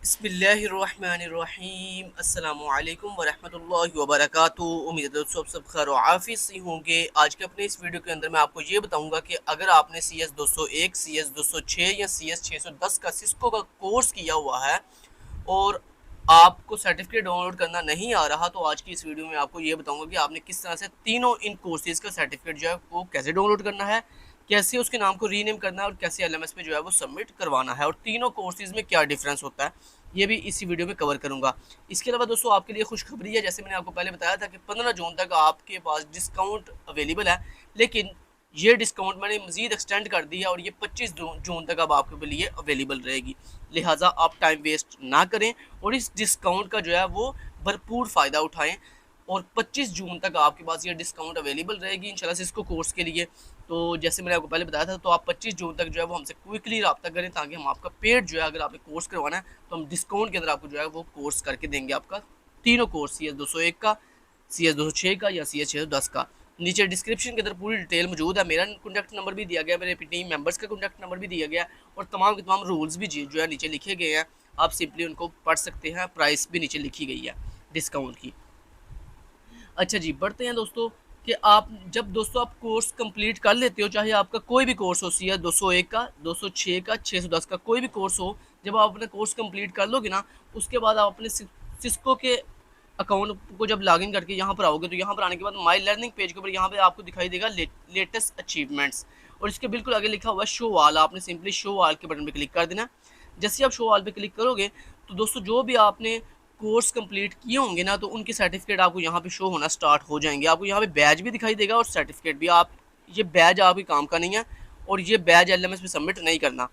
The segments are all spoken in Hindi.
बिस्मिल्लाहिर्रहमानिर्रहीम अस्सलामुअलैकुम वरहमतुल्लाहि वबरकातुहू। उम्मीद है दोस्तों आप सब खैर आफिस से होंगे। आज के अपने इस वीडियो के अंदर मैं आपको ये बताऊंगा कि अगर आपने सी एस 201, सी एस 206 या सी एस 610 का सिस्को का कोर्स किया हुआ है और आपको सर्टिफिकेट डाउनलोड करना नहीं आ रहा, तो आज की इस वीडियो में आपको ये बताऊंगा कि आपने किस तरह से तीनों इन कोर्सेज का सर्टिफिकेट जो है वो कैसे डाउनलोड करना है, कैसे उसके नाम को रीनेम करना है और कैसे एलएमएस पे जो है वो सबमिट करवाना है और तीनों कोर्सेज में क्या डिफरेंस होता है, ये भी इसी वीडियो में कवर करूंगा। इसके अलावा दोस्तों आपके लिए खुशखबरी है, जैसे मैंने आपको पहले बताया था कि 15 जून तक आपके पास डिस्काउंट अवेलेबल है, लेकिन ये डिस्काउंट मैंने मजीद एक्सटेंड कर दी है और ये 25 जून तक अब आपके लिए अवेलेबल रहेगी। लिहाजा आप टाइम वेस्ट ना करें और इस डिस्काउंट का जो है वो भरपूर फ़ायदा उठाएं और 25 जून तक आपके पास ये डिस्काउंट अवेलेबल रहेगी इंशाल्लाह से इसको कोर्स के लिए। तो जैसे मैंने आपको पहले बताया था, तो आप 25 जून तक जो है वो हमसे क्विकली रब्ता करें ताकि हम आपका पेड जो है, अगर आपने कोर्स करवाना है तो हम डिस्काउंट के अंदर आपको जो है वो कोर्स करके देंगे आपका तीनों कोर्स, सी एस 201 का, सी एस 206 का या सी एस 610 का। नीचे डिस्क्रिप्शन के अंदर पूरी डिटेल मौजूद है, मेरा कॉन्टैक्ट नंबर भी दिया गया, मेरे टीम मेंबर्स का कॉन्टैक्ट नंबर भी दिया गया और तमाम के तमाम रूल्स भी जो है नीचे लिखे गए हैं, आप सिंपली उनको पढ़ सकते हैं। प्राइस भी नीचे लिखी गई है डिस्काउंट की। अच्छा जी, बढ़ते हैं दोस्तों कि आप जब दोस्तों आप कोर्स कंप्लीट कर लेते हो, चाहे आपका कोई भी कोर्स हो, सी एस 201 का, 206 का, 610 का, कोई भी कोर्स हो, जब आप अपना कोर्स कंप्लीट कर लोगे ना, उसके बाद आप अपने सिस्को के अकाउंट को जब लॉगिन करके यहाँ पर आओगे, तो यहाँ पर आने के बाद माई लर्निंग पेज के ऊपर यहाँ पे आपको दिखाई देगा लेटेस्ट अचीवमेंट्स और इसके बिल्कुल आगे लिखा हुआ है शो ऑल। आपने सिंपली शो ऑल के बटन पे क्लिक कर देना। जैसे आप शो ऑल पे क्लिक करोगे तो दोस्तों जो भी आपने कोर्स कंप्लीट किए होंगे ना, तो उनके सर्टिफिकेट आपको यहाँ पे शो होना स्टार्ट हो जाएंगे। आपको यहाँ पे बैज भी दिखाई देगा और सर्टिफिकेट भी। आप ये बैज आपके काम का नहीं है और ये बैज एलएमएस में सबमिट नहीं करना,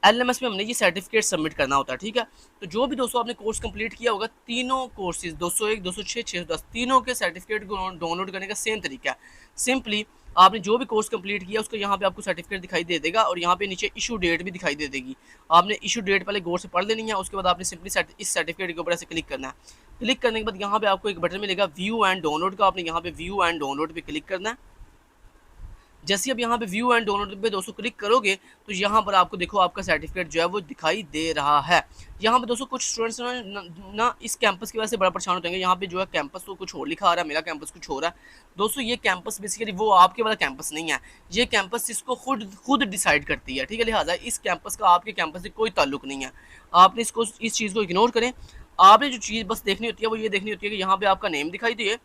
एलएमएस में हमने ये सर्टिफिकेट सबमिट करना होता है, ठीक है। तो जो भी दोस्तों आपने कोर्स कंप्लीट किया होगा, तीनों कोर्सेज 201, 206, 610 तीनों के सर्टिफिकेट को डाउनलोड करने का सेम तरीका है। सिंपली आपने जो भी कोर्स कंप्लीट किया उसका यहाँ पे आपको सर्टिफिकेट दिखाई दे देगा और यहाँ पे नीचे इशू डेट भी दिखाई दे देगी। आपने इशू डेट पहले गौर से पढ़ लेनी है, उसके बाद आपने सिंपली इस सर्टिफिकेट के ऊपर ऐसे क्लिक करना है। क्लिक करने के बाद यहाँ पे आपको एक बटन मिलेगा व्यू एंड डाउनलोड का, आपने यहाँ पे व्यू एंड डाउनलोड पे क्लिक करना है। जैसे अब यहाँ पे व्यू एंड डाउनलोड पे दोस्तों क्लिक करोगे तो यहाँ पर आपको देखो आपका सर्टिफिकेट जो है वो दिखाई दे रहा है। यहाँ पे दोस्तों कुछ स्टूडेंट्स ना इस कैंपस की वजह से बड़ा परेशान होते हैं। यहाँ पे जो है कैंपस तो कुछ और लिखा आ रहा है, मेरा कैंपस कुछ हो रहा है। दोस्तों ये कैंपस बेसिकली वो आपके वाला कैंपस नहीं है, ये कैंपस इसको खुद डिसाइड करती है, ठीक है। लिहाजा इस कैंपस का आपके कैंपस से कोई ताल्लुक नहीं है। आपने इस चीज़ को इग्नोर करें। आपने जो चीज़ बस देखनी होती है वो ये देखनी होती है कि यहाँ पे आपका नेम दिखाई दे,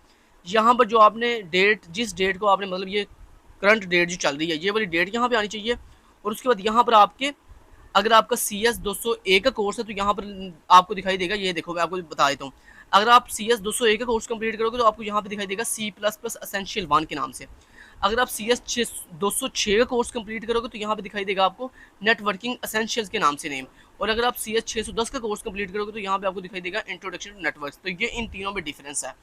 यहाँ पर जो आपने डेट, जिस डेट को आपने मतलब ये करंट डेट जो चल रही है, ये वाली डेट यहाँ पे आनी चाहिए। और उसके बाद यहाँ पर आपके, अगर आपका सी एस 201 का कोर्स है तो यहाँ पर आपको दिखाई देगा, ये देखो मैं आपको बता देता हूँ। अगर आप सी एस 201 का कोर्स कंप्लीट करोगे तो आपको यहाँ पे दिखाई देगा C++ एसेंशियल 1 के नाम से। अगर आप सी एस 206 का कोर्स कंप्लीट करोगे तो यहाँ पे दिखाई देगा आपको नेटवर्किंग एसेंशियल्स के नाम से नेम। और अगर आप सी एस 610 का कोर्स कंप्लीट करोगे तो यहाँ पे आपको दिखाई देगा इंट्रोडक्शन टू नेटवर्क। तो ये इन तीनों में डिफरेंस है,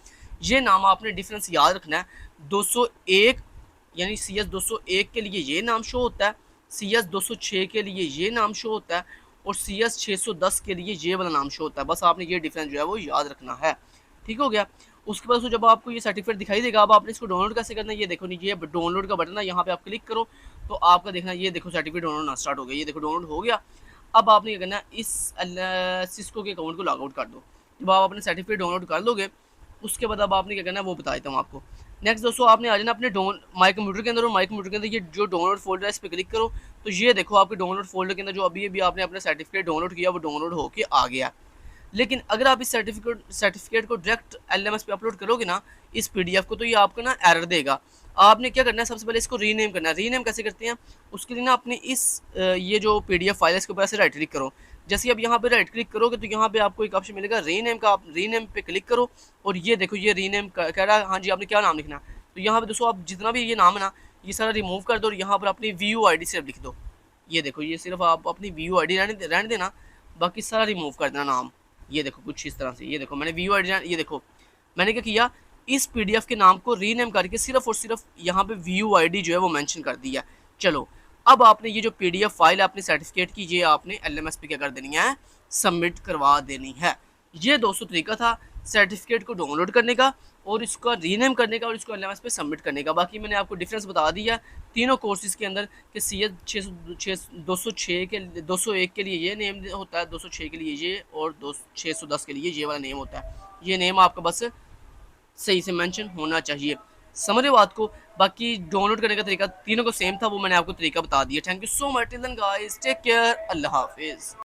ये नाम आपने डिफरेंस याद रखना है। 201 यानी सी एस 201 के लिए ये नाम शो होता है, सी एस 206 के लिए ये नाम शो होता है और सी एस 610 के लिए ये वाला नाम शो होता है। बस आपने ये डिफरेंस जो है वो याद रखना है, ठीक हो गया। उसके बाद जब आपको ये सर्टिफिकेट दिखाई देगा, अब आपने इसको डाउनलोड कैसे करना है, ये देखो नीचे डाउनलोड का बटन है, यहाँ पे आप क्लिक करो तो आपका देखना, ये देखो सर्टिफिकेट डाउनलोड होना स्टार्ट हो गया, ये देखो डाउनलोड हो गया। अब आपने क्या करना है, इस सिस्को के अकाउंट को लॉग आउट कर दो। जब आप अपने सर्टिफिकेट डाउनलोड कर लोगे उसके बाद अब आपने क्या करना है वो बता देता हूँ आपको। नेक्स्ट दोस्तों आपने आ जाना अपने माई कंप्यूटर के अंदर, और माई कंप्यूटर के अंदर ये जो डाउनलोड फोल्डर है इस पर क्लिक करो तो ये देखो आपके डाउनलोड फोल्डर के अंदर जो अभी अभी आपने अपना सर्टिफिकेट डाउनलोड किया वो डाउनलोड होकर आ गया। लेकिन अगर आप इस सर्टिफिकेट को डायरेक्ट एलएमएस पे अपलोड करोगे ना, इस पीडीएफ को, तो ये आपको ना एरर देगा। आपने क्या करना है, सबसे पहले इसको रीनेम करना है। रीनेम कैसे करते हैं, उसके लिए ना अपने इस ये जो पीडीएफ फाइल है इसके ऊपर ऐसे राइट क्लिक करो। जैसे अब यहाँ पे राइट क्लिक करोगे तो यहाँ पे आपको एक ऑप्शन मिलेगा रीनेम का, आप रीनेम पे क्लिक करो और ये देखो ये रीनेम कह रहा है, हाँ जी आपने क्या नाम लिखना है। तो यहाँ पे दोस्तों आप जितना भी ये नाम है ना ये सारा रिमूव कर दो और यहाँ पर अपनी व्यू आईडी सिर्फ लिख दो। ये देखो ये सिर्फ आप अपनी व्यू आईडी रहने देना, बाकी सारा रिमूव कर देना नाम। ये देखो कुछ इस तरह से, ये देखो मैंने व्यू आईडी, ये देखो मैंने क्या किया, इस पीडीएफ के नाम को रीनेम करके सिर्फ और सिर्फ यहाँ पे व्यू आईडी जो है वो मेंशन कर दिया। चलो अब आपने ये जो पीडीएफ फाइल है अपने सर्टिफिकेट की, ये आपने एलएमएस पे क्या कर देनी है, सबमिट करवा देनी है। ये दोस्तों तरीका था सर्टिफिकेट को डाउनलोड करने का और इसका रीनेम करने का और इसको LMS पे सबमिट करने का। बाकी मैंने आपको डिफरेंस बता दिया तीनों कोर्सेज़ के अंदर कि CS 206 के 201 के लिए ये नेम होता है, 206 के लिए ये, और 610 के लिए ये वाला नेम होता है। ये नेम आपका बस सही से मेंशन होना चाहिए। समझ रहे हो बात को। बाकी डाउनलोड करने का तरीका तीनों को सेम था, वो मैंने आपको तरीका बता दिया। Thank you so much. Till then guys, take care, अल्लाह हाफिज़।